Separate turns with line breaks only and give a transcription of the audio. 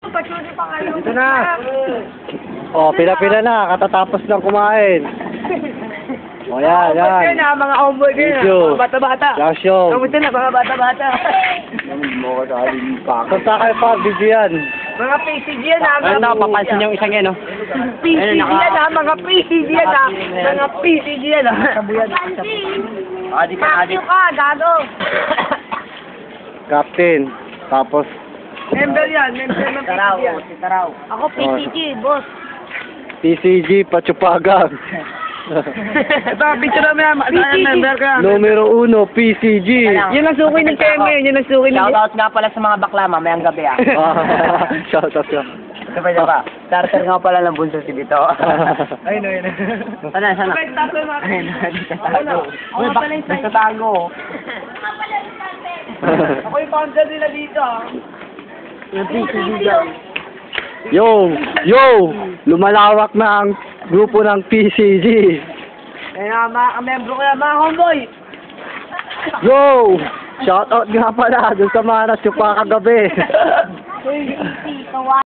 Patuloy pa kayo.
Dito na. Oh, pila-pila na. Katatapos lang kumain. O, yan, yan.
Na, mga homeboy kayo
Video.
na. Mga bata-bata.
Reaction.
Kamusta na, mga bata-bata?
Kanta kayo pa, video yan.
Mga PCG yan ha.
Ano daw, papansin yung isang yan, no?
PCG yan ha, mga PCG yan ha. Mga PCG yan ha.
Adik ka, adik.
ka, gago.
Captain. Tapos,
Member yan, member ng PCG yan. Ako PCG, boss.
PCG, Pachupagang.
Ito, picture namin yan. Member ka.
Numero 1, PCG.
Yun ang suki ng Keme, yun ang suki ng...
Shoutout nga pala sa mga bakla, mamayang gabi ah.
Shoutout ka.
Diba? Starter nga pala ng bunso si Bito.
Ayun, ayun.
Sana.
Sabay, tato na.
Ayun, dito
Ako na.
tago.
Ako
Uy,
pala yung
dito tago.
Ako yung founder nila dito ah.
Yung PCB daw.
Yo! Lumalawak na ang grupo ng PCG.
Kaya mga membro ko yan, mga homeboy.
Yo! Shoutout nga pala dun sa mga natsupa kagabi.
Uy,